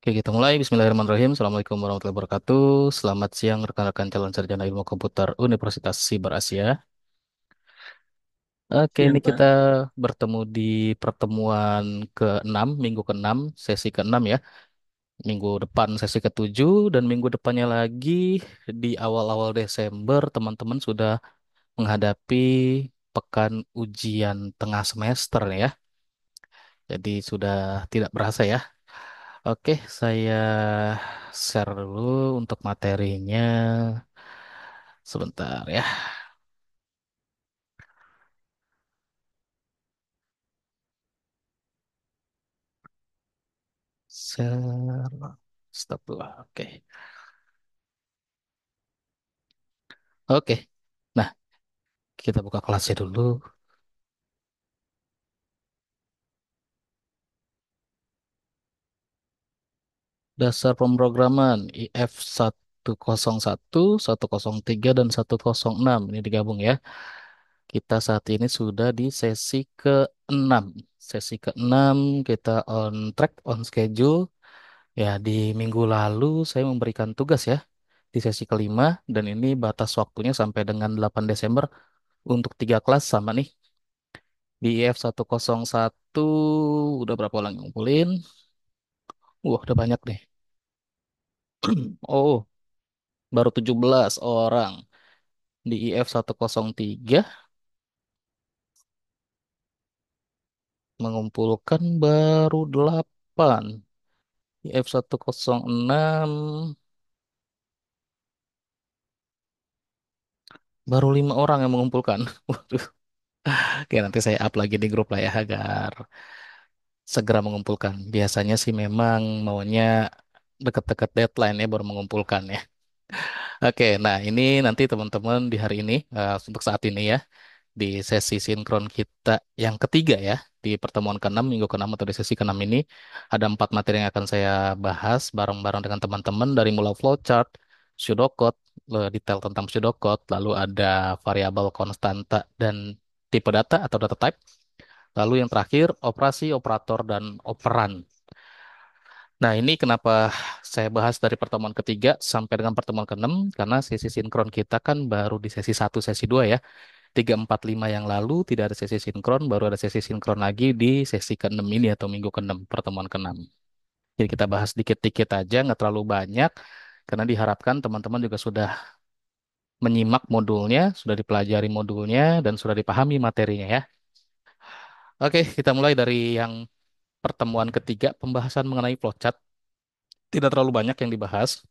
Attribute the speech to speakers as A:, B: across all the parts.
A: Oke, kita mulai. Bismillahirrahmanirrahim. Assalamualaikum warahmatullahi wabarakatuh. Selamat siang rekan-rekan calon sarjana ilmu komputer Universitas Siber Asia. Oke, ini
B: Siang,
A: kita
B: Pak.
A: bertemu di pertemuan ke-6, minggu ke-6, sesi ke-6 ya. Minggu depan sesi ke-7 dan minggu depannya lagi di awal-awal Desember teman-teman sudah menghadapi pekan ujian tengah semester nih ya. Jadi sudah tidak berasa ya. Oke, saya share dulu untuk materinya. Sebentar ya. Share. Stop dulu. Oke. Oke. Nah, kita buka kelasnya dulu. Dasar pemrograman IF 101, 103, dan 106. Ini digabung ya. Kita saat ini sudah di sesi ke-6. Sesi ke-6 kita on track, on schedule. Ya, di minggu lalu saya memberikan tugas ya di sesi ke-5 dan ini batas waktunya sampai dengan 8 Desember untuk 3 kelas sama nih. Di IF 101 udah berapa orang yang ngumpulin? Udah banyak nih. Oh, baru 17 orang. Di IF 103 mengumpulkan baru 8. IF 106 baru 5 orang yang mengumpulkan. Waduh. Oke, nanti saya up lagi di grup lah ya agar segera mengumpulkan. Biasanya sih memang maunya deket-deket deadline ya baru mengumpulkan ya. Oke, nah ini nanti teman-teman di hari ini untuk saat ini ya di sesi sinkron kita yang ketiga ya di pertemuan ke-6 minggu ke-6 atau di sesi ke-6 ini ada 4 materi yang akan saya bahas bareng-bareng dengan teman-teman dari mulai flowchart, pseudocode, detail tentang pseudocode, lalu ada variabel konstanta dan tipe data atau data type, lalu yang terakhir operasi, operator dan operan. Nah, ini kenapa saya bahas dari pertemuan ketiga sampai dengan pertemuan ke-6, karena sesi sinkron kita kan baru di sesi 1, sesi 2 ya. 3, 4, 5 yang lalu tidak ada sesi sinkron, baru ada sesi sinkron lagi di sesi ke-6 ini atau minggu ke-6, pertemuan ke-6. Jadi kita bahas dikit-dikit aja, nggak terlalu banyak, karena diharapkan teman-teman juga sudah menyimak modulnya, sudah dipelajari modulnya, dan sudah dipahami materinya ya. Oke, kita mulai dari yang pertemuan ketiga, pembahasan mengenai flowchart. Tidak terlalu banyak yang dibahas,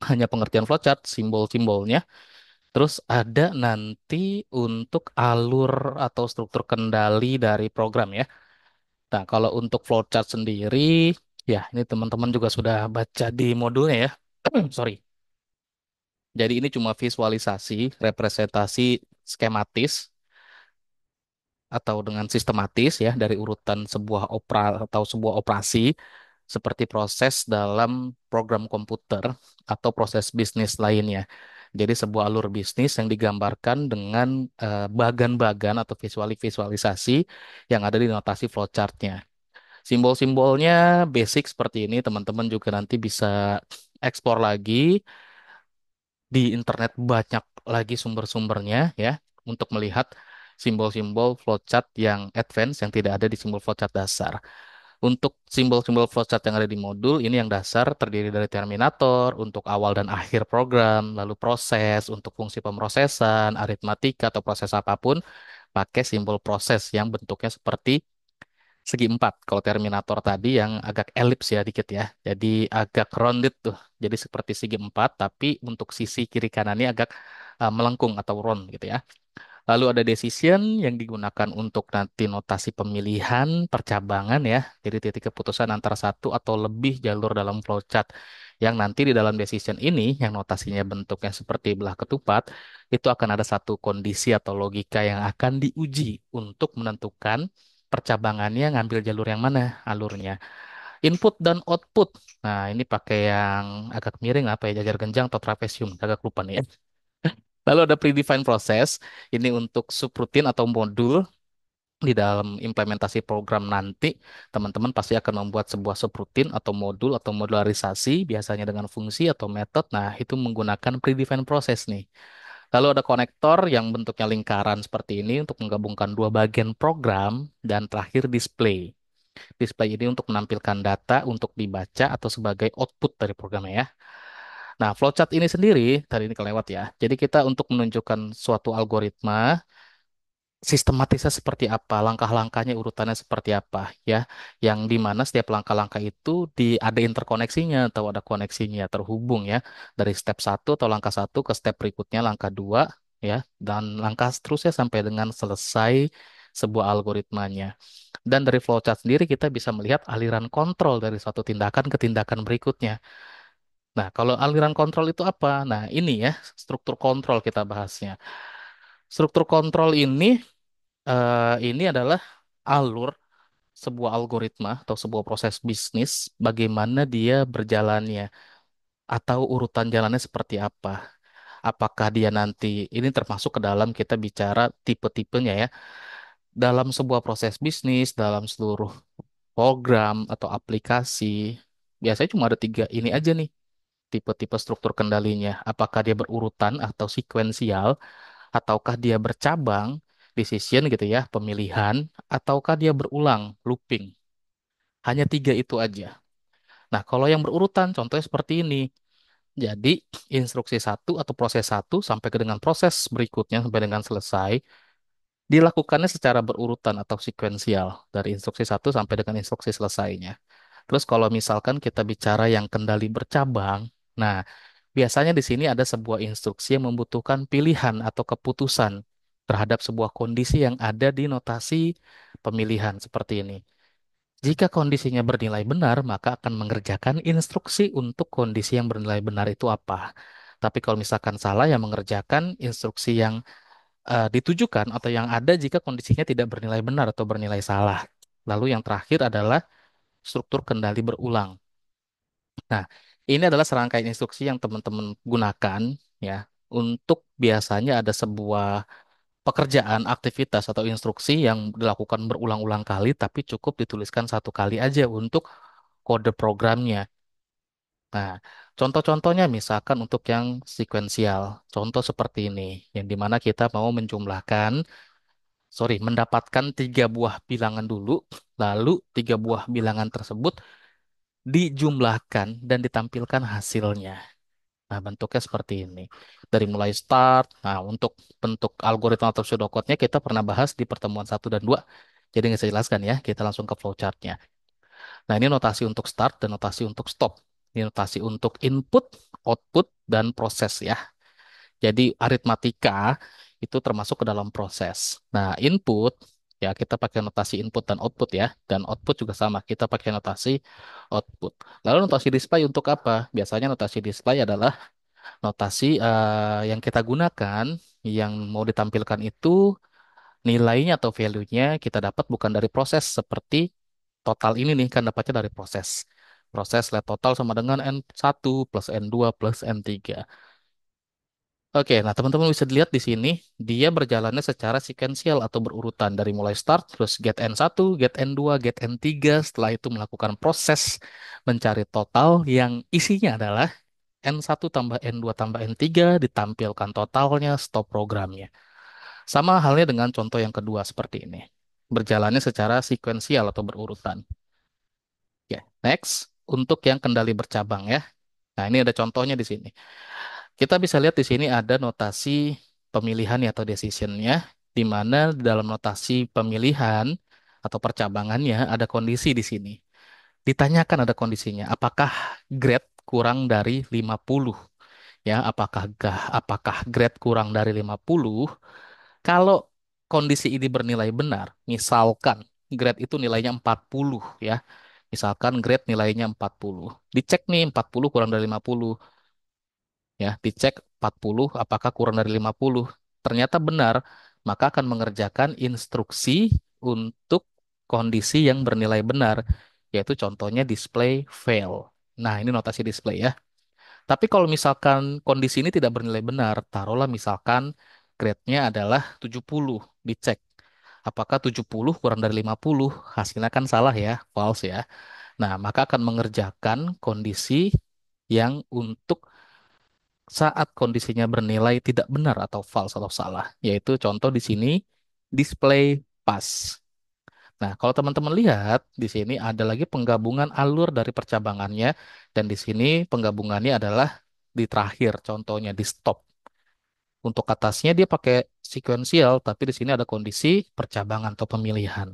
A: hanya pengertian flowchart, simbol-simbolnya. Terus ada nanti untuk alur atau struktur kendali dari program ya. Nah, kalau untuk flowchart sendiri, ya ini teman-teman juga sudah baca di modulnya ya. Sorry. Jadi ini cuma visualisasi, representasi skematis atau dengan sistematis ya dari urutan sebuah atau sebuah operasi seperti proses dalam program komputer atau proses bisnis lainnya. Jadi sebuah alur bisnis yang digambarkan dengan bagan-bagan atau visualisasi yang ada di notasi flowchartnya. Simbol-simbolnya basic seperti ini, teman-teman juga nanti bisa eksplor lagi di internet banyak lagi sumber-sumbernya ya untuk melihat simbol-simbol flowchart yang advance yang tidak ada di simbol flowchart dasar. Untuk simbol-simbol flowchart yang ada di modul ini yang dasar terdiri dari terminator untuk awal dan akhir program, lalu proses untuk fungsi pemrosesan, aritmatika atau proses apapun pakai simbol proses yang bentuknya seperti segi empat. Kalau Terminator tadi yang agak elips ya dikit ya. Jadi agak rounded tuh. Jadi seperti segi empat, tapi untuk sisi kiri kanannya agak melengkung atau round gitu ya. Lalu ada decision yang digunakan untuk nanti notasi pemilihan percabangan ya. Jadi titik keputusan antara satu atau lebih jalur dalam flowchart. Yang nanti di dalam decision ini, yang notasinya bentuknya seperti belah ketupat, itu akan ada satu kondisi atau logika yang akan diuji untuk menentukan percabangannya ngambil jalur yang mana alurnya. Input dan output. Nah, ini pakai yang agak miring apa ya, jajar genjang atau trapesium, agak lupa nih ya. Lalu ada predefined process, ini untuk subroutine atau modul di dalam implementasi program nanti, teman-teman pasti akan membuat sebuah subroutine atau modularisasi, biasanya dengan fungsi atau metode. Nah, itu menggunakan predefined process nih. Lalu ada konektor yang bentuknya lingkaran seperti ini untuk menggabungkan dua bagian program, dan terakhir display. Display ini untuk menampilkan data untuk dibaca atau sebagai output dari programnya ya. Nah, flowchart ini sendiri, tadi ini kelewat ya. Jadi kita untuk menunjukkan suatu algoritma, sistematisnya seperti apa, langkah-langkahnya urutannya seperti apa ya, yang di mana setiap langkah-langkah itu ada interkoneksinya atau ada koneksinya terhubung ya, dari step satu atau langkah satu ke step berikutnya, langkah dua ya, dan langkah seterusnya sampai dengan selesai sebuah algoritmanya. Dan dari flowchart sendiri kita bisa melihat aliran kontrol dari suatu tindakan ke tindakan berikutnya. Nah, kalau aliran kontrol itu apa? Nah, ini ya, struktur kontrol kita bahasnya. Struktur kontrol ini adalah alur sebuah algoritma atau sebuah proses bisnis, bagaimana dia berjalannya atau urutan jalannya seperti apa. Apakah dia nanti ini termasuk ke dalam kita bicara tipe-tipenya ya. Dalam sebuah proses bisnis, dalam seluruh program atau aplikasi, biasanya cuma ada tiga ini aja nih tipe-tipe struktur kendalinya. Apakah dia berurutan atau sekuensial, ataukah dia bercabang, decision gitu ya, pemilihan, ataukah dia berulang, looping. Hanya tiga itu aja. Nah, kalau yang berurutan, contohnya seperti ini. Jadi, instruksi satu atau proses satu sampai ke dengan proses berikutnya sampai dengan selesai, dilakukannya secara berurutan atau sekuensial dari instruksi satu sampai dengan instruksi selesainya. Terus kalau misalkan kita bicara yang kendali bercabang, nah biasanya di sini ada sebuah instruksi yang membutuhkan pilihan atau keputusan terhadap sebuah kondisi yang ada di notasi pemilihan seperti ini. Jika kondisinya bernilai benar, maka akan mengerjakan instruksi untuk kondisi yang bernilai benar itu apa. Tapi kalau misalkan salah, ya mengerjakan instruksi yang ditujukan atau yang ada jika kondisinya tidak bernilai benar atau bernilai salah. Lalu yang terakhir adalah struktur kendali berulang. Nah, ini adalah serangkaian instruksi yang teman-teman gunakan ya untuk biasanya ada sebuah pekerjaan, aktivitas atau instruksi yang dilakukan berulang-ulang kali tapi cukup dituliskan satu kali aja untuk kode programnya. Nah, contoh-contohnya misalkan untuk yang sekuensial, contoh seperti ini, yang dimana kita mau mendapatkan tiga buah bilangan dulu, lalu tiga buah bilangan tersebut dijumlahkan dan ditampilkan hasilnya. Nah, bentuknya seperti ini. Dari mulai start, nah untuk bentuk algoritma atau pseudocode-nya kita pernah bahas di pertemuan satu dan 2. Jadi nggak saya jelaskan ya, kita langsung ke flowchart-nya. Nah, ini notasi untuk start dan notasi untuk stop. Ini notasi untuk input, output, dan proses ya. Jadi aritmatika itu termasuk ke dalam proses. Nah, input ya kita pakai notasi input dan output ya. Dan output juga sama, kita pakai notasi output. Lalu notasi display untuk apa? Biasanya notasi display adalah notasi yang kita gunakan yang mau ditampilkan itu nilainya atau value-nya kita dapat bukan dari proses seperti total ini nih kan dapatnya dari proses. Proses let total sama dengan N1 plus N2 plus N3. Oke, nah teman-teman bisa dilihat di sini dia berjalannya secara sekuensial atau berurutan dari mulai start terus get N1, get N2, get N3, setelah itu melakukan proses mencari total yang isinya adalah N1 tambah N2 tambah N3 ditampilkan totalnya stop programnya. Sama halnya dengan contoh yang kedua seperti ini. Berjalannya secara sekuensial atau berurutan. Ya, next untuk yang kendali bercabang ya. Nah, ini ada contohnya di sini. Kita bisa lihat di sini ada notasi pemilihan atau decision-nya, di mana di dalam notasi pemilihan atau percabangannya ada kondisi di sini. Ditanyakan ada kondisinya, apakah grade kurang dari 50? Ya, apakah grade kurang dari 50? Kalau kondisi ini bernilai benar, misalkan grade itu nilainya 40 ya. Misalkan grade nilainya 40. Dicek nih 40 kurang dari 50 ya, dicek 40 apakah kurang dari 50. Ternyata benar, maka akan mengerjakan instruksi untuk kondisi yang bernilai benar, yaitu contohnya display fail. Nah, ini notasi display ya. Tapi kalau misalkan kondisi ini tidak bernilai benar, taruhlah misalkan grade-nya adalah 70, dicek. Apakah 70 kurang dari 50? Hasilnya kan salah ya, false ya. Nah, maka akan mengerjakan kondisi yang untuk saat kondisinya bernilai tidak benar atau false atau salah, yaitu contoh di sini display pas. Nah, kalau teman-teman lihat di sini ada lagi penggabungan alur dari percabangannya dan di sini penggabungannya adalah di terakhir, contohnya di stop. Untuk atasnya dia pakai sequential, tapi di sini ada kondisi percabangan atau pemilihan.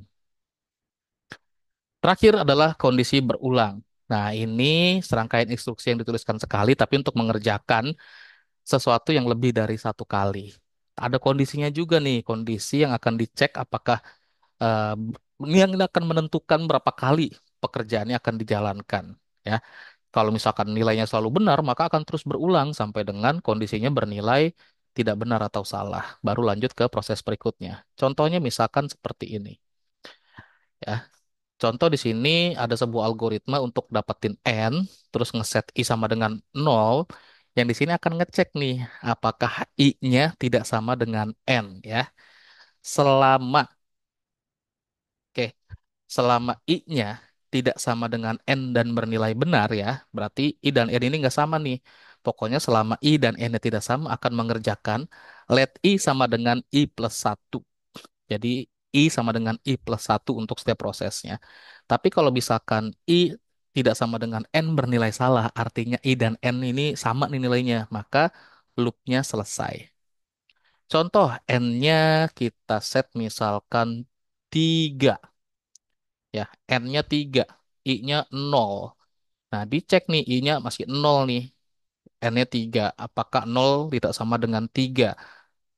A: Terakhir adalah kondisi berulang. Nah, ini serangkaian instruksi yang dituliskan sekali, tapi untuk mengerjakan sesuatu yang lebih dari satu kali. Ada kondisinya juga nih, kondisi yang akan dicek apakah eh, yang akan menentukan berapa kali pekerjaannya akan dijalankan. Ya, kalau misalkan nilainya selalu benar, maka akan terus berulang sampai dengan kondisinya bernilai tidak benar atau salah. Baru lanjut ke proses berikutnya. Contohnya misalkan seperti ini. Ya, contoh di sini ada sebuah algoritma untuk dapetin n, terus ngeset i sama dengan 0. Yang di sini akan ngecek nih, apakah i-nya tidak sama dengan n ya. Selama, oke, selama i-nya tidak sama dengan n dan bernilai benar ya, berarti i dan n ini nggak sama nih. Pokoknya selama i dan n-nya tidak sama akan mengerjakan let i sama dengan i plus 1. Jadi I sama dengan I plus 1 untuk setiap prosesnya. Tapi kalau misalkan I tidak sama dengan N bernilai salah, artinya I dan N ini sama nih nilainya, maka loopnya selesai. Contoh N-nya kita set misalkan 3, ya, N-nya 3, I-nya 0. Nah, dicek nih I-nya masih 0 nih, N-nya 3. Apakah 0 tidak sama dengan 3?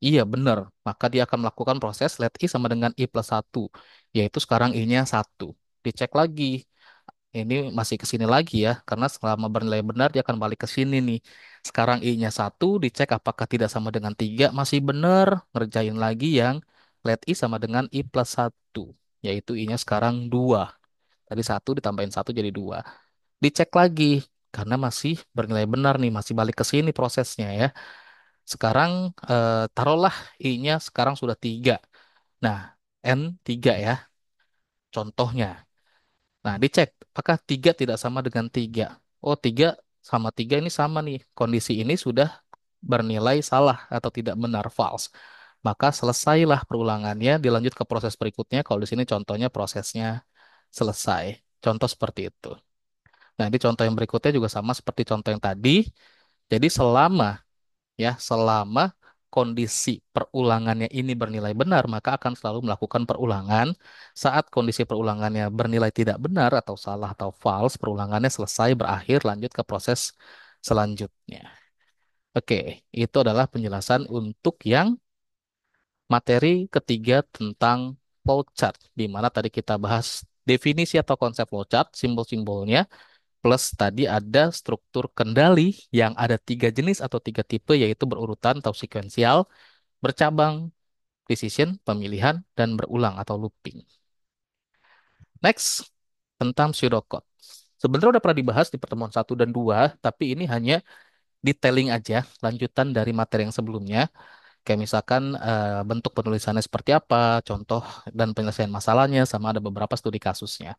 A: Iya, benar. Maka dia akan melakukan proses let i sama dengan i plus 1, yaitu sekarang i-nya 1. Dicek lagi. Ini masih ke sini lagi ya, karena selama bernilai benar dia akan balik ke sini nih. Sekarang i-nya 1, dicek apakah tidak sama dengan 3, masih benar. Ngerjain lagi yang let i sama dengan i plus 1, yaitu i-nya sekarang 2. Tadi 1 ditambahin 1 jadi 2. Dicek lagi, karena masih bernilai benar nih, masih balik ke sini prosesnya ya. Sekarang taruhlah I-nya sekarang sudah 3. Nah, N 3 ya, contohnya. Nah, dicek apakah 3 tidak sama dengan 3. Oh, 3 sama 3 ini sama nih. Kondisi ini sudah bernilai salah atau tidak benar, false. Maka selesailah perulangannya, dilanjut ke proses berikutnya. Kalau di sini contohnya prosesnya selesai. Contoh seperti itu. Nah, di contoh yang berikutnya juga sama seperti contoh yang tadi. Jadi selama kondisi perulangannya ini bernilai benar, maka akan selalu melakukan perulangan. Saat kondisi perulangannya bernilai tidak benar atau salah atau false, perulangannya selesai berakhir lanjut ke proses selanjutnya. Oke, itu adalah penjelasan untuk yang materi ketiga tentang flowchart, di mana tadi kita bahas definisi atau konsep flowchart, simbol-simbolnya, plus tadi ada struktur kendali yang ada 3 jenis atau 3 tipe, yaitu berurutan atau sekuensial, bercabang, precision, pemilihan, dan berulang atau looping. Next, tentang pseudocode. Sebenarnya udah pernah dibahas di pertemuan 1 dan 2, tapi ini hanya detailing aja, lanjutan dari materi yang sebelumnya. Kayak misalkan bentuk penulisannya seperti apa, contoh dan penyelesaian masalahnya, sama ada beberapa studi kasusnya.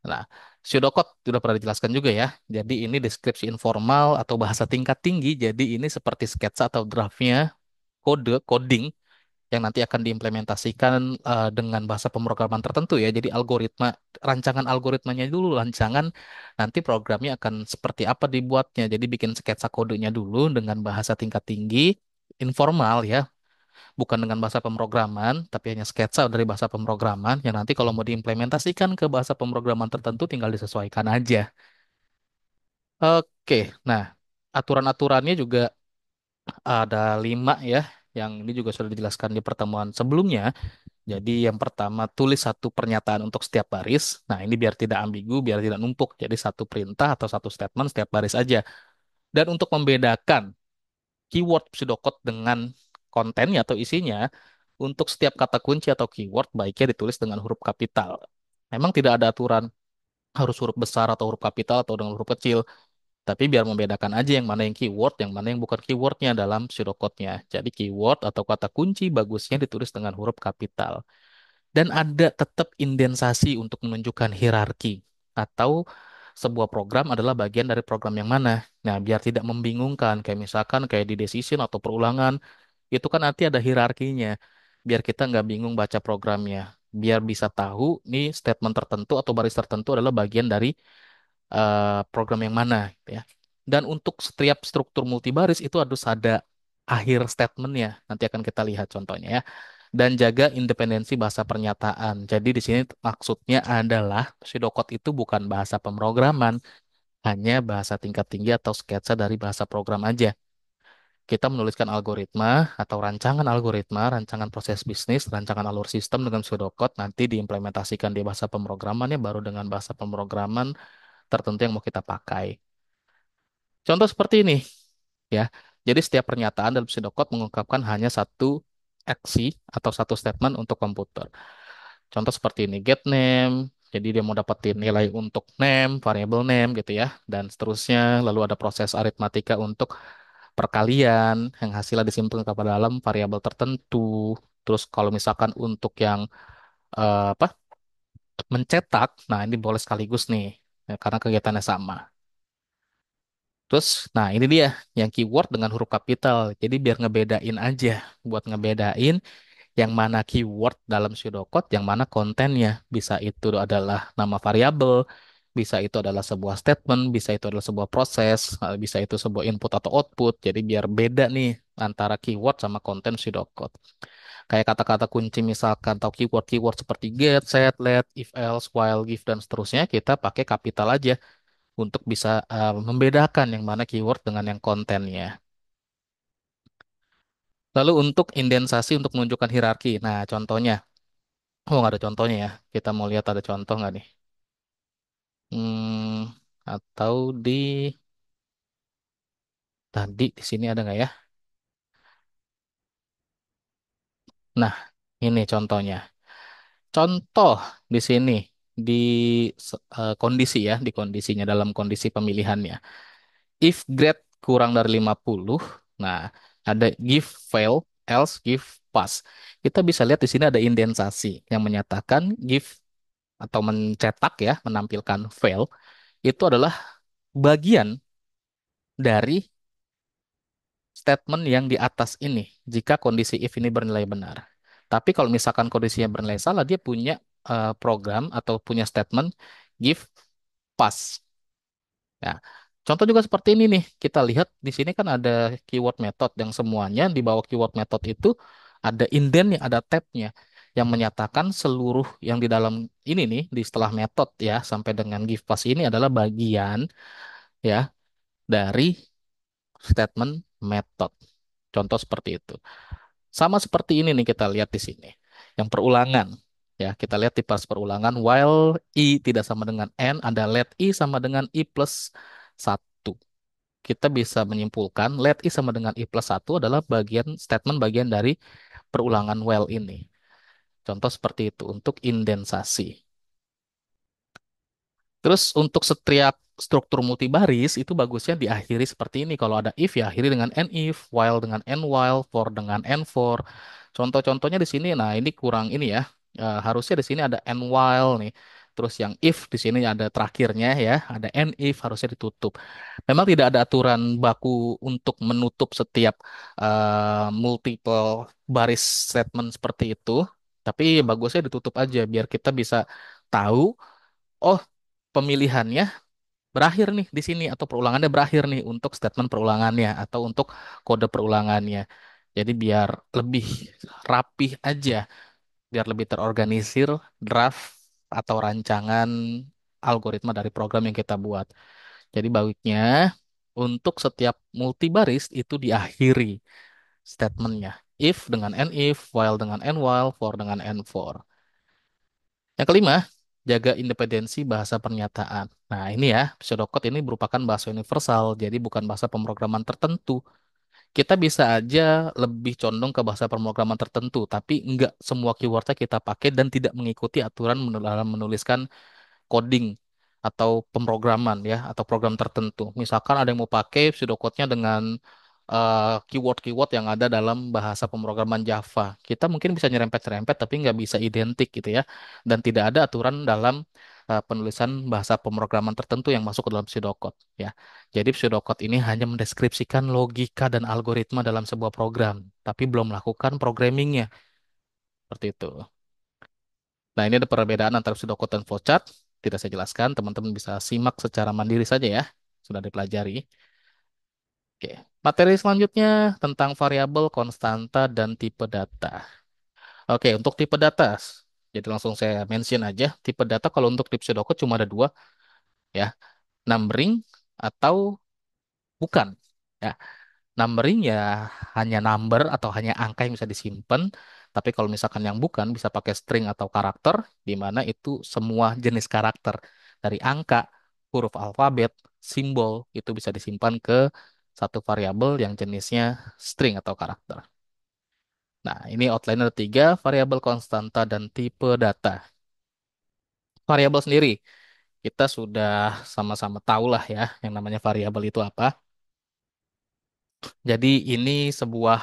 A: Nah, pseudocode sudah pernah dijelaskan juga ya. Jadi ini deskripsi informal atau bahasa tingkat tinggi. Jadi ini seperti sketsa atau draftnya coding yang nanti akan diimplementasikan dengan bahasa pemrograman tertentu ya. Jadi rancangan algoritmanya dulu, rancangan nanti programnya akan seperti apa dibuatnya. Jadi bikin sketsa kodenya dulu dengan bahasa tingkat tinggi, informal ya, bukan dengan bahasa pemrograman, tapi hanya sketsa dari bahasa pemrograman yang nanti kalau mau diimplementasikan ke bahasa pemrograman tertentu tinggal disesuaikan aja. Oke, nah aturan-aturannya juga ada 5 ya, yang ini juga sudah dijelaskan di pertemuan sebelumnya. Jadi yang pertama tulis satu pernyataan untuk setiap baris. Nah ini biar tidak ambigu, biar tidak numpuk. Jadi satu perintah atau satu statement setiap baris aja. Dan untuk membedakan keyword pseudocode dengan kontennya atau isinya, untuk setiap kata kunci atau keyword baiknya ditulis dengan huruf kapital. Memang tidak ada aturan harus huruf besar atau huruf kapital atau dengan huruf kecil. Tapi biar membedakan aja yang mana yang keyword, yang mana yang bukan keywordnya dalam pseudocode-nya. Jadi keyword atau kata kunci bagusnya ditulis dengan huruf kapital. Dan ada tetap indensasi untuk menunjukkan hierarki atau sebuah program adalah bagian dari program yang mana. Nah, biar tidak membingungkan, kayak misalkan kayak di decision atau perulangan, itu kan nanti ada hierarkinya. Biar kita nggak bingung baca programnya. Biar bisa tahu nih statement tertentu atau baris tertentu adalah bagian dari program yang mana, gitu ya. Dan untuk setiap struktur multibaris itu harus ada akhir statementnya. Nanti akan kita lihat contohnya ya. Dan jaga independensi bahasa pernyataan. Jadi di sini maksudnya adalah pseudocode itu bukan bahasa pemrograman, hanya bahasa tingkat tinggi atau sketsa dari bahasa program aja. Kita menuliskan algoritma atau rancangan algoritma, rancangan proses bisnis, rancangan alur sistem dengan pseudocode, nanti diimplementasikan di bahasa pemrogramannya baru dengan bahasa pemrograman tertentu yang mau kita pakai. Contoh seperti ini, ya. Jadi setiap pernyataan dalam pseudocode mengungkapkan hanya satu aksi atau satu statement untuk komputer. Contoh seperti ini, get name. Jadi dia mau dapetin nilai untuk name, variable name gitu ya, dan seterusnya. Lalu ada proses aritmatika untuk perkalian yang hasilnya disimpan kepada dalam variabel tertentu. Terus kalau misalkan untuk yang apa mencetak, nah ini boleh sekaligus nih, ya, karena kegiatannya sama. Terus, nah ini dia yang keyword dengan huruf kapital. Jadi biar ngebedain aja, buat ngebedain yang mana keyword dalam pseudocode, yang mana kontennya. Bisa itu adalah nama variabel, bisa itu adalah sebuah statement, bisa itu adalah sebuah proses, bisa itu sebuah input atau output. Jadi biar beda nih antara keyword sama konten pseudocode. Kayak kata-kata kunci misalkan atau keyword-keyword seperti get, set, let, if else, while, give, dan seterusnya, kita pakai kapital aja untuk bisa membedakan yang mana keyword dengan yang kontennya. Lalu untuk indensasi untuk menunjukkan hierarki. Nah, contohnya. Oh, nggak ada contohnya ya. Kita mau lihat ada contoh nggak nih? Hmm, atau di tadi di sini ada nggak ya? Nah, ini contohnya. Contoh di sini di kondisi ya, di kondisinya dalam kondisi pemilihannya. If grade kurang dari 50, nah ada give fail, else give pass. Kita bisa lihat di sini ada indensasi yang menyatakan give atau mencetak ya, menampilkan fail itu adalah bagian dari statement yang di atas ini jika kondisi if ini bernilai benar. Tapi kalau misalkan kondisinya bernilai salah, dia punya program atau punya statement give pass. Ya. Contoh juga seperti ini nih. Kita lihat di sini kan ada keyword method yang semuanya di bawah keyword method itu ada indennya, ada tabnya yang menyatakan seluruh yang di dalam ini nih di setelah method ya sampai dengan give pass ini adalah bagian ya dari statement method. Contoh seperti itu. Sama seperti ini nih kita lihat di sini. Yang perulangan. Ya, kita lihat di pas perulangan while i tidak sama dengan n, ada let i sama dengan i plus satu. Kita bisa menyimpulkan let i sama dengan i plus satu adalah bagian statement bagian dari perulangan while ini. Contoh seperti itu untuk indensasi. Terus untuk setiap struktur multibaris itu bagusnya diakhiri seperti ini. Kalau ada if ya akhiri dengan n if, while dengan n while, for dengan n for. Contoh-contohnya di sini, nah ini kurang ini ya. Harusnya di sini ada n while nih. Terus yang if di sini ada terakhirnya ya, ada n if harusnya ditutup. Memang tidak ada aturan baku untuk menutup setiap multiple baris statement seperti itu. Tapi bagusnya ditutup aja biar kita bisa tahu, oh pemilihannya berakhir nih di sini atau perulangannya berakhir nih untuk statement perulangannya atau untuk kode perulangannya. Jadi biar lebih rapih aja, biar lebih terorganisir draft atau rancangan algoritma dari program yang kita buat. Jadi baiknya untuk setiap multibaris itu diakhiri statementnya. If dengan n if, while dengan n while, for dengan n for. Yang kelima, jaga independensi bahasa pernyataan. Nah, ini ya, pseudocode ini merupakan bahasa universal, jadi bukan bahasa pemrograman tertentu. Kita bisa aja lebih condong ke bahasa pemrograman tertentu, tapi nggak semua keywordnya kita pakai dan tidak mengikuti aturan dalam menuliskan coding atau pemrograman ya, atau program tertentu. Misalkan ada yang mau pakai pseudocode-nya dengan keyword-keyword yang ada dalam bahasa pemrograman Java. Kita mungkin bisa nyerempet-nyerempet, tapi nggak bisa identik gitu ya. Dan tidak ada aturan dalam penulisan bahasa pemrograman tertentu yang masuk ke dalam pseudocode ya. Jadi pseudocode ini hanya mendeskripsikan logika dan algoritma dalam sebuah program, tapi belum melakukan programmingnya. Seperti itu. Nah, ini ada perbedaan antara pseudocode dan flowchart. Tidak saya jelaskan, teman-teman bisa simak secara mandiri saja ya. Sudah dipelajari. Oke, materi selanjutnya tentang variabel, konstanta, dan tipe data. Oke, untuk tipe data, jadi langsung saya mention aja. Tipe data kalau untuk di pseudocode cuma ada dua, ya, numbering atau bukan. Ya, numbering ya hanya number atau hanya angka yang bisa disimpan. Tapi kalau misalkan yang bukan bisa pakai string atau karakter, di mana itu semua jenis karakter dari angka, huruf alfabet, simbol itu bisa disimpan ke satu variabel yang jenisnya string atau karakter. Nah, ini outline ada tiga, variabel konstanta dan tipe data. Variabel sendiri, kita sudah sama-sama tahu lah ya, yang namanya variabel itu apa. Jadi ini sebuah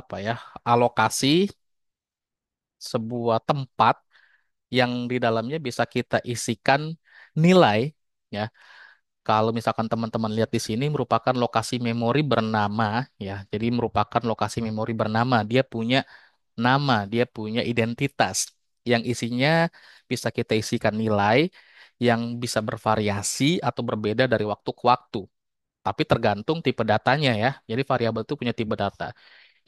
A: apa ya, alokasi sebuah tempat yang di dalamnya bisa kita isikan nilai ya. Kalau misalkan teman-teman lihat di sini merupakan lokasi memori bernama ya. Jadi merupakan lokasi memori bernama. Dia punya nama, dia punya identitas yang isinya bisa kita isikan nilai yang bisa bervariasi atau berbeda dari waktu ke waktu. Tapi tergantung tipe datanya ya. Jadi variabel itu punya tipe data.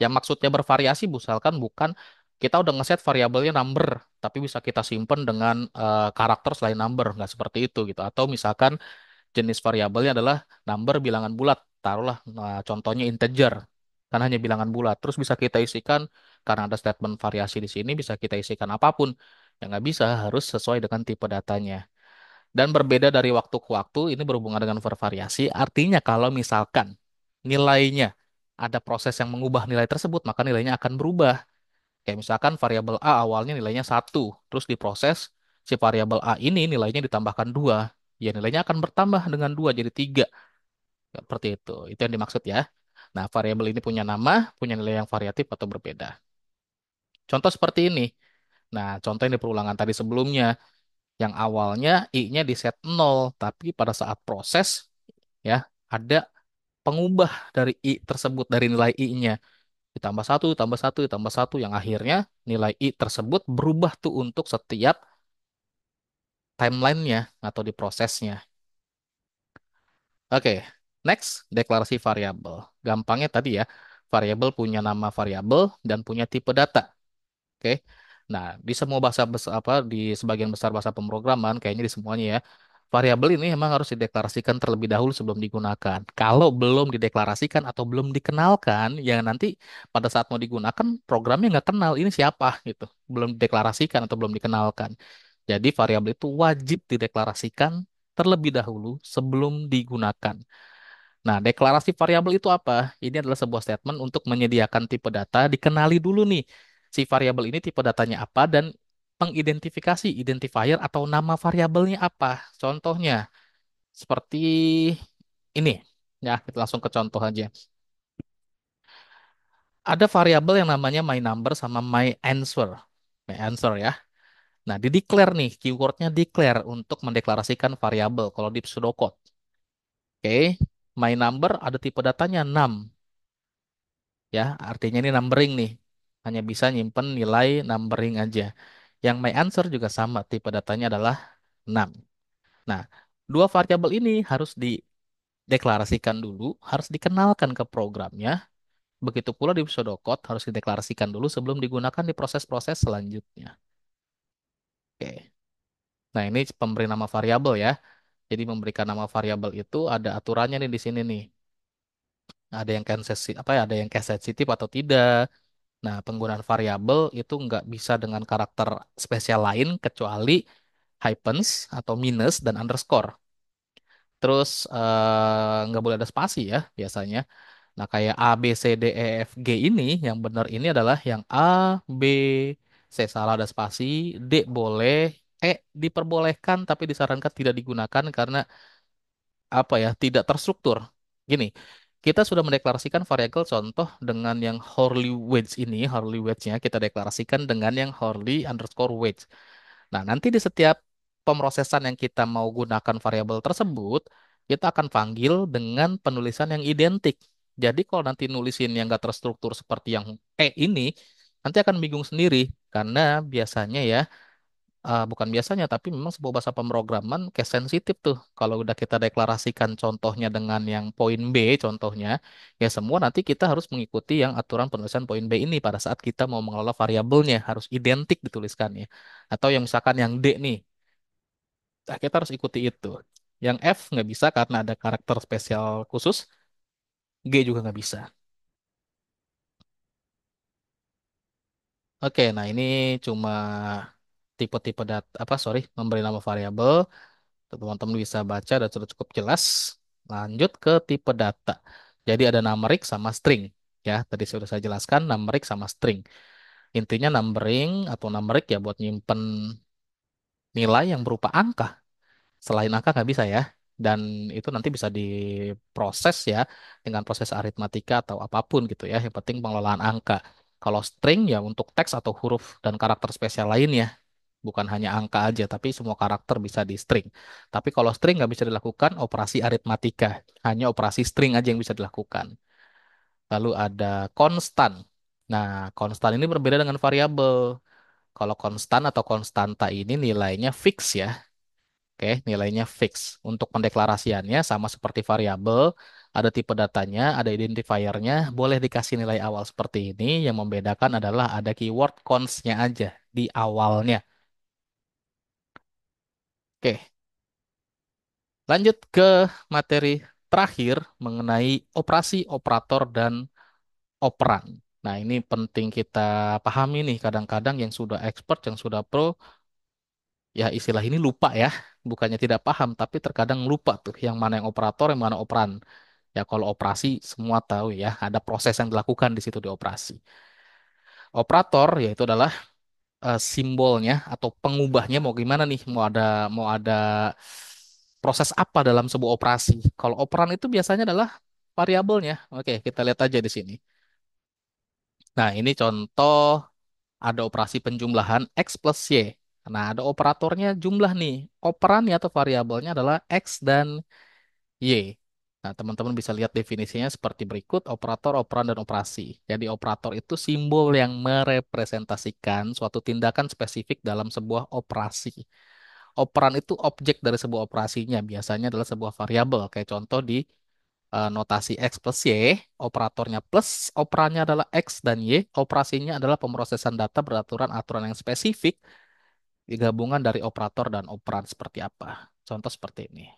A: Yang maksudnya bervariasi misalkan bukan kita udah ngeset variabelnya number, tapi bisa kita simpen dengan karakter selain number, nggak seperti itu gitu. Atau misalkan jenis variabelnya adalah number bilangan bulat, taruhlah contohnya integer, kan hanya bilangan bulat. Terus bisa kita isikan karena ada statement variasi di sini bisa kita isikan apapun. Yang nggak bisa harus sesuai dengan tipe datanya. Dan berbeda dari waktu ke waktu, ini berhubungan dengan bervariasi. Artinya kalau misalkan nilainya ada proses yang mengubah nilai tersebut, maka nilainya akan berubah. Kayak misalkan variabel A awalnya nilainya satu, terus diproses si variabel A ini nilainya ditambahkan 2, ya nilainya akan bertambah dengan 2 jadi 3. Seperti itu. Itu yang dimaksud ya. Nah, variabel ini punya nama, punya nilai yang variatif atau berbeda. Contoh seperti ini. Nah, contoh yang di perulangan tadi sebelumnya, yang awalnya I-nya di set 0, tapi pada saat proses ya ada pengubah dari I tersebut, dari nilai I-nya. Ditambah satu, ditambah satu, ditambah satu, yang akhirnya nilai I tersebut berubah tuh untuk setiap timelinenya atau di prosesnya. Oke, next, deklarasi variabel. Gampangnya tadi ya, variabel punya nama variabel dan punya tipe data. Oke. Nah, di semua bahasa apa di sebagian besar bahasa pemrograman kayaknya di semuanya ya, variabel ini memang harus dideklarasikan terlebih dahulu sebelum digunakan. Kalau belum dideklarasikan atau belum dikenalkan, ya nanti pada saat mau digunakan programnya nggak kenal ini siapa gitu. Belum dideklarasikan atau belum dikenalkan. Jadi variabel itu wajib dideklarasikan terlebih dahulu sebelum digunakan. Nah, deklarasi variabel itu apa? Ini adalah sebuah statement untuk menyediakan tipe data, dikenali dulu nih si variabel ini tipe datanya apa dan mengidentifikasi identifier atau nama variabelnya apa. Contohnya seperti ini. Ya, kita langsung ke contoh aja. Ada variabel yang namanya my number sama my answer. My answer ya. Nah, di declare nih, keywordnya declare untuk mendeklarasikan variabel kalau di pseudocode. Oke, my number ada tipe datanya 6. Ya, artinya ini numbering nih. Hanya bisa nyimpen nilai numbering aja. Yang my answer juga sama, tipe datanya adalah 6. Nah, dua variabel ini harus dideklarasikan dulu, harus dikenalkan ke programnya. Begitu pula di pseudocode harus dideklarasikan dulu sebelum digunakan di proses-proses selanjutnya. Oke. Nah, ini pemberi nama variabel ya. Jadi memberikan nama variabel itu ada aturannya nih di sini nih. Ada yang sensitif apa ya, ada yang case sensitif atau tidak. Nah, penggunaan variabel itu nggak bisa dengan karakter spesial lain kecuali hyphens atau minus dan underscore. Terus nggak boleh ada spasi ya biasanya. Nah, kayak A, B, C, D, E, F, G ini yang benar ini adalah yang A, B, C salah ada spasi, D boleh, E diperbolehkan tapi disarankan tidak digunakan karena apa ya tidak terstruktur. Gini. kita sudah mendeklarasikan variabel contoh dengan yang Hourly Wedge ini, Hourly Wedge-nya kita deklarasikan dengan yang Hourly underscore Wedge. Nah, nanti di setiap pemrosesan yang kita mau gunakan variabel tersebut, kita akan panggil dengan penulisan yang identik. Jadi kalau nanti nulisin yang nggak terstruktur seperti yang ini, nanti akan bingung sendiri. Karena biasanya ya, bukan biasanya, tapi memang sebuah bahasa pemrograman case sensitif tuh. Kalau udah kita deklarasikan contohnya dengan yang poin B, contohnya, ya semua nanti kita harus mengikuti yang aturan penulisan poin B ini pada saat kita mau mengelola variabelnya, harus identik dituliskannya. Atau yang misalkan yang D nih, nah kita harus ikuti itu. Yang F nggak bisa karena ada karakter spesial khusus, G juga nggak bisa. Oke, nah ini cuma tipe-tipe apa, sorry, memberi nama variabel. Teman-teman bisa baca dan sudah cukup jelas. Lanjut ke tipe data. Jadi ada numeric sama string. Ya, tadi sudah saya jelaskan numeric sama string. Intinya numbering atau numeric ya buat nyimpen nilai yang berupa angka. Selain angka nggak bisa ya. Dan itu nanti bisa diproses ya dengan proses aritmatika atau apapun gitu ya. Yang penting pengelolaan angka. Kalau string ya untuk teks atau huruf dan karakter spesial lainnya. Bukan hanya angka aja, tapi semua karakter bisa di string. Tapi kalau string nggak bisa dilakukan operasi aritmatika, hanya operasi string aja yang bisa dilakukan. Lalu ada konstan. Nah, konstan ini berbeda dengan variabel. Kalau konstan atau konstanta ini nilainya fix ya. Oke, nilainya fix. Untuk pendeklarasiannya sama seperti variabel, ada tipe datanya, ada identifiernya, boleh dikasih nilai awal seperti ini. Yang membedakan adalah ada keyword const-nya aja di awalnya. Oke, lanjut ke materi terakhir mengenai operasi, operator, dan operan. Nah, ini penting kita pahami nih. Kadang-kadang yang sudah expert, yang sudah pro, ya istilah ini lupa ya. Bukannya tidak paham, tapi terkadang lupa tuh yang mana yang operator, yang mana operan. Ya, kalau operasi semua tahu ya, ada proses yang dilakukan di situ di operasi. Operator yaitu adalah simbolnya atau pengubahnya mau gimana nih? Mau ada proses apa dalam sebuah operasi? Kalau operan itu biasanya adalah variabelnya. Oke, kita lihat aja di sini. Nah, ini contoh ada operasi penjumlahan X plus Y. Nah, ada operatornya jumlah nih. Operannya atau variabelnya adalah X dan Y. Nah, teman-teman bisa lihat definisinya seperti berikut, operator, operan, dan operasi. Jadi, operator itu simbol yang merepresentasikan suatu tindakan spesifik dalam sebuah operasi. Operan itu objek dari sebuah operasinya, biasanya adalah sebuah variabel. Kayak contoh di notasi X plus Y, operatornya plus, operannya adalah X dan Y, operasinya adalah pemrosesan data beraturan aturan yang spesifik, gabungan dari operator dan operan seperti apa. Contoh seperti ini.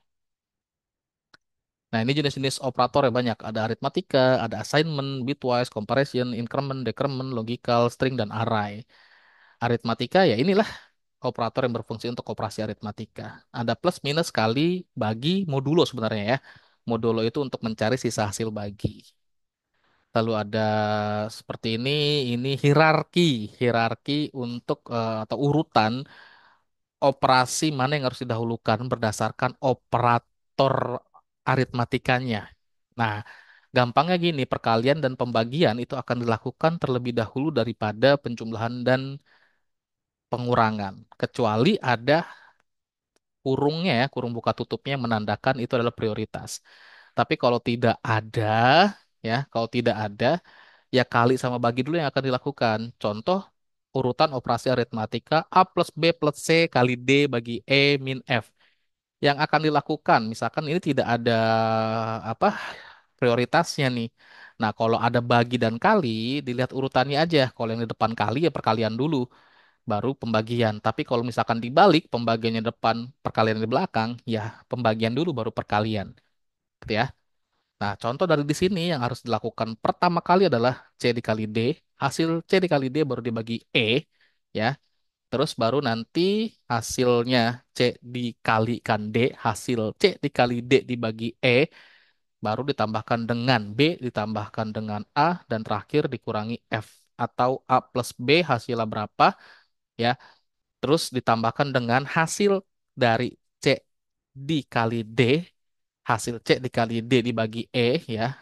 A: Nah, ini jenis-jenis operator ya banyak. Ada aritmatika, ada assignment, bitwise, comparison, increment, decrement, logical, string, dan array. Aritmatika ya inilah operator yang berfungsi untuk operasi aritmatika. Ada plus, minus, kali, bagi, modulo sebenarnya ya. Modulo itu untuk mencari sisa hasil bagi. Lalu ada seperti ini hierarki. Hierarki untuk atau urutan operasi mana yang harus didahulukan berdasarkan operator aritmatikanya. Nah, gampangnya gini, perkalian dan pembagian itu akan dilakukan terlebih dahulu daripada penjumlahan dan pengurangan. Kecuali ada kurungnya ya, kurung buka tutupnya yang menandakan itu adalah prioritas. Tapi kalau tidak ada, ya, kalau tidak ada, ya kali sama bagi dulu yang akan dilakukan. Contoh, urutan operasi aritmatika A plus B plus C kali D bagi E min F. Yang akan dilakukan, misalkan ini tidak ada apa prioritasnya nih. Nah, kalau ada bagi dan kali, dilihat urutannya aja. Kalau yang di depan kali ya perkalian dulu, baru pembagian. Tapi kalau misalkan dibalik, pembagiannya depan, perkalian di belakang, ya pembagian dulu baru perkalian. Gitu ya. Nah, contoh dari di sini yang harus dilakukan pertama kali adalah C dikali D. Hasil C dikali D baru dibagi E. Ya, terus baru nanti hasilnya C dikalikan D, hasil C dikali D dibagi E, baru ditambahkan dengan B, ditambahkan dengan A, dan terakhir dikurangi F. Atau A plus B hasilnya berapa, ya. Terus ditambahkan dengan hasil dari C dikali D, hasil C dikali D dibagi E, ya.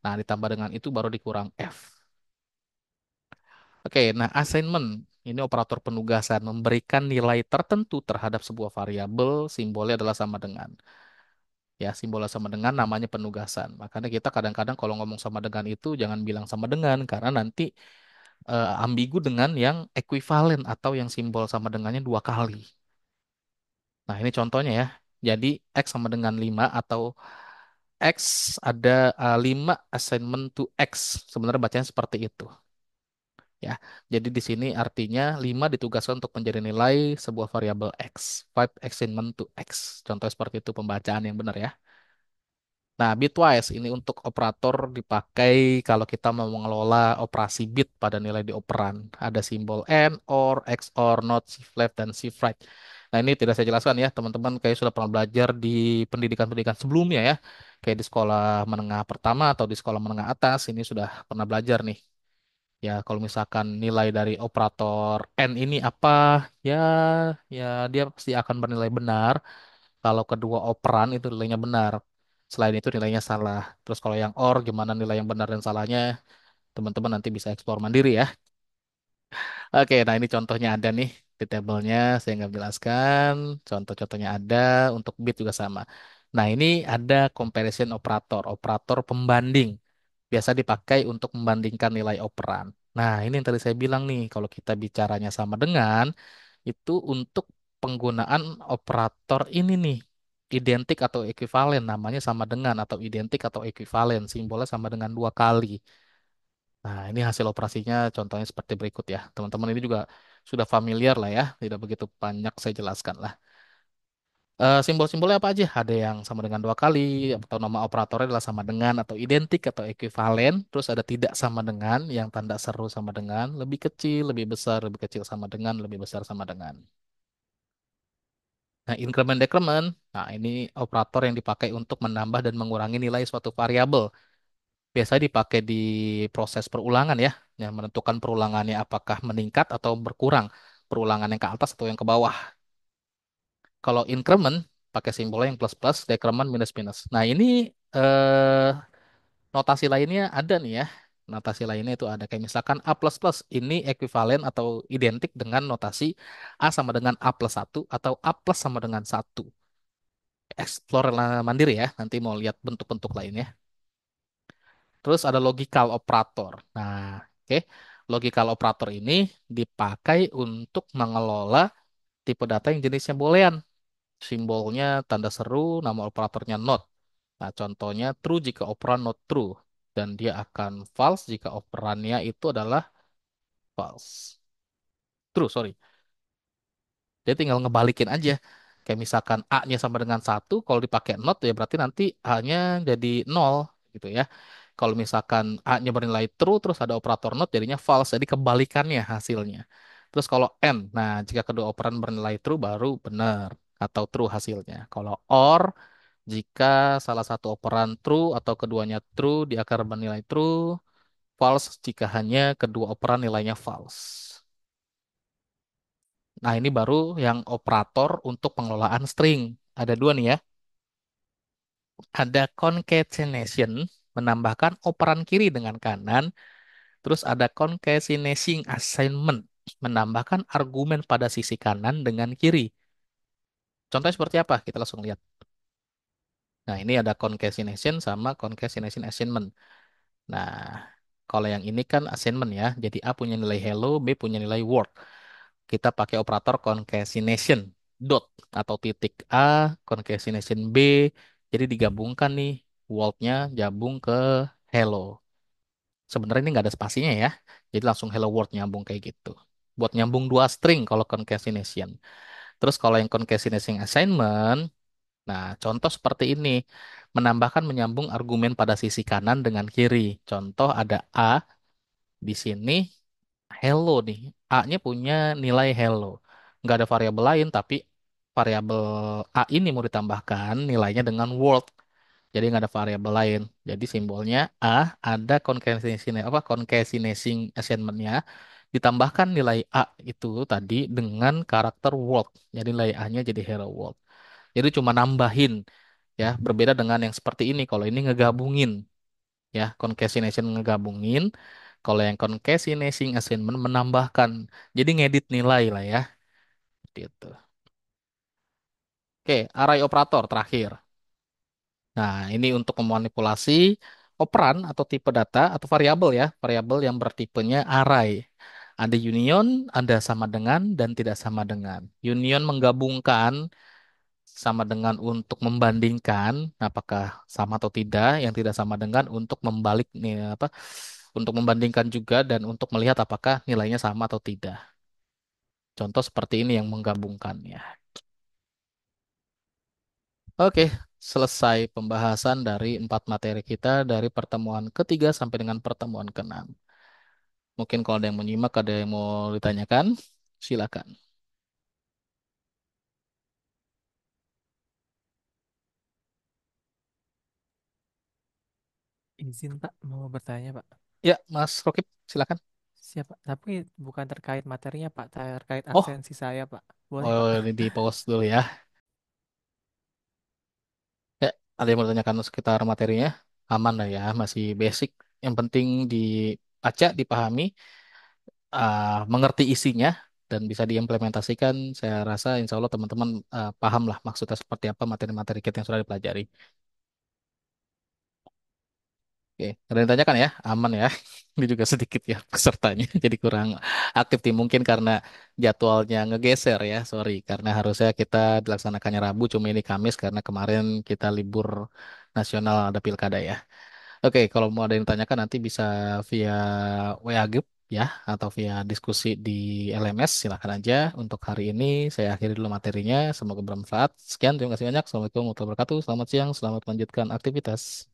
A: Nah, ditambah dengan itu baru dikurang F. Oke, nah assignment ini operator penugasan memberikan nilai tertentu terhadap sebuah variabel, simbolnya adalah sama dengan. Ya, simbolnya sama dengan namanya penugasan. Makanya kita kadang-kadang kalau ngomong sama dengan itu jangan bilang sama dengan karena nanti ambigu dengan yang ekuivalen atau yang simbol sama dengannya dua kali. Nah, ini contohnya ya. Jadi X sama dengan 5 atau X ada 5 assignment to X. Sebenarnya bacanya seperti itu. Ya, jadi di sini artinya 5 ditugaskan untuk menjadi nilai sebuah variabel X. 5 assignment to X. Contoh seperti itu pembacaan yang benar ya. Nah, bitwise ini untuk operator dipakai kalau kita mau mengelola operasi bit pada nilai di operan. Ada simbol AND, OR, XOR, NOT, shift left, dan shift right. Nah, ini tidak saya jelaskan ya, teman-teman kayak sudah pernah belajar di pendidikan-pendidikan sebelumnya ya. Kayak di sekolah menengah pertama atau di sekolah menengah atas, ini sudah pernah belajar nih. Ya, kalau misalkan nilai dari operator N ini apa, ya, ya dia pasti akan bernilai benar kalau kedua operan itu nilainya benar. Selain itu nilainya salah. Terus kalau yang OR gimana nilai yang benar dan salahnya, teman-teman nanti bisa eksplor mandiri ya. Oke, nah ini contohnya ada nih di tabelnya. Saya nggak jelaskan. Contoh-contohnya ada untuk bit juga sama. Nah ini ada comparison operator, operator pembanding. Biasa dipakai untuk membandingkan nilai operan. Nah ini yang tadi saya bilang nih, kalau kita bicaranya sama dengan, itu untuk penggunaan operator ini nih. Identik atau ekuivalen, namanya sama dengan atau identik atau ekuivalen, simbolnya sama dengan dua kali. Nah, ini hasil operasinya contohnya seperti berikut ya. Teman-teman ini juga sudah familiar lah ya, tidak begitu banyak saya jelaskan lah. Simbol-simbolnya apa aja? Ada yang sama dengan dua kali, atau nama operatornya adalah sama dengan, atau identik, atau ekuivalen. Terus ada tidak sama dengan, yang tanda seru sama dengan, lebih kecil, lebih besar, lebih kecil sama dengan, lebih besar sama dengan. Nah, increment decrement, nah ini operator yang dipakai untuk menambah dan mengurangi nilai suatu variabel. Biasanya dipakai di proses perulangan ya, yang menentukan perulangannya apakah meningkat atau berkurang, perulangan yang ke atas atau yang ke bawah. Kalau increment pakai simbolnya yang plus plus, decrement minus minus. Nah ini eh, notasi lainnya ada nih ya. Notasi lainnya itu ada kayak misalkan A++ plus plus ini ekuivalen atau identik dengan notasi A sama dengan A plus satu atau A plus sama dengan satu. Explore mandiri ya, nanti mau lihat bentuk-bentuk lainnya. Terus ada logical operator. Nah, oke. Logical operator ini dipakai untuk mengelola tipe data yang jenisnya boolean. Simbolnya tanda seru, nama operatornya not. Nah, contohnya true jika operan not true. Dan dia akan false jika operannya itu adalah false. True, sorry. Dia tinggal ngebalikin aja. Kayak misalkan A-nya sama dengan satu, kalau dipakai not ya berarti nanti A-nya jadi nol gitu ya. Kalau misalkan A-nya bernilai true, terus ada operator not jadinya false. Jadi kebalikannya hasilnya. Terus kalau N, nah jika kedua operan bernilai true baru benar atau true hasilnya. Kalau OR, jika salah satu operan true atau keduanya true, dia akan bernilai true. False jika hanya kedua operan nilainya false. Nah, ini baru yang operator untuk pengelolaan string. Ada dua nih ya. Ada concatenation, menambahkan operan kiri dengan kanan. Terus ada concatenating assignment, menambahkan argumen pada sisi kanan dengan kiri. Contohnya seperti apa? Kita langsung lihat. Nah, ini ada concatenation sama concatenation assignment. Nah, kalau yang ini kan assignment ya. Jadi A punya nilai hello, B punya nilai word. Kita pakai operator concatenation dot atau titik A concatenation B, jadi digabungkan nih world-nya gabung ke hello. Sebenarnya ini nggak ada spasinya ya, jadi langsung hello world nyambung kayak gitu buat nyambung dua string kalau concatenation. Terus kalau yang concatenation assignment, nah contoh seperti ini, menambahkan menyambung argumen pada sisi kanan dengan kiri. Contoh ada A di sini, hello nih. A-nya punya nilai hello. Nggak ada variabel lain, tapi variabel A ini mau ditambahkan nilainya dengan word. Jadi nggak ada variabel lain. Jadi simbolnya A, ada concatenation apa concatenating assignment-nya, ditambahkan nilai A itu tadi dengan karakter word. Jadi nilai A-nya jadi hello world. Jadi cuma nambahin ya, berbeda dengan yang seperti ini. Kalau ini ngegabungin. ya. Concatenation ngegabungin. Kalau yang concatenation assignment menambahkan. Jadi ngedit nilai lah ya. Gitu. Oke, array operator terakhir. Nah, ini untuk memanipulasi operan atau tipe data atau variabel ya, variabel yang bertipenya array. Ada union, ada sama dengan dan tidak sama dengan. Union menggabungkan sama dengan untuk membandingkan apakah sama atau tidak, yang tidak sama dengan untuk membalik nih apa? Untuk membandingkan juga dan untuk melihat apakah nilainya sama atau tidak. Contoh seperti ini yang menggabungkannya. Oke, selesai pembahasan dari 4 materi kita dari pertemuan ketiga sampai dengan pertemuan keenam. Mungkin kalau ada yang mau nyimak, ada yang mau ditanyakan, silakan.
B: Izin Pak, mau bertanya Pak.
A: Ya, Mas Rokip, silakan.
B: Siapa? Tapi bukan terkait materinya Pak, terkait
A: Oh,
B: absensi saya Pak. Boleh
A: oh
B: Pak?
A: ini di pause dulu ya. Ya, ada yang mau ditanyakan sekitar materinya? Aman lah ya, masih basic. Yang penting dibaca, dipahami, mengerti isinya, dan bisa diimplementasikan. Saya rasa insya Allah teman-teman paham lah maksudnya seperti apa materi-materi kita yang sudah dipelajari. Oke, ada yang ditanyakan ya? Aman ya? Ini juga sedikit ya pesertanya, jadi kurang aktif nih. Mungkin karena jadwalnya ngegeser ya, sorry. Karena harusnya kita dilaksanakannya Rabu, cuma ini Kamis karena kemarin kita libur nasional ada pilkada ya. Oke, kalau mau ada yang ditanyakan nanti bisa via WA Group ya, atau via diskusi di LMS, silahkan aja. Untuk hari ini saya akhiri dulu materinya, semoga bermanfaat. Sekian, terima kasih banyak. Assalamualaikum warahmatullahi wabarakatuh. Selamat siang, selamat melanjutkan aktivitas.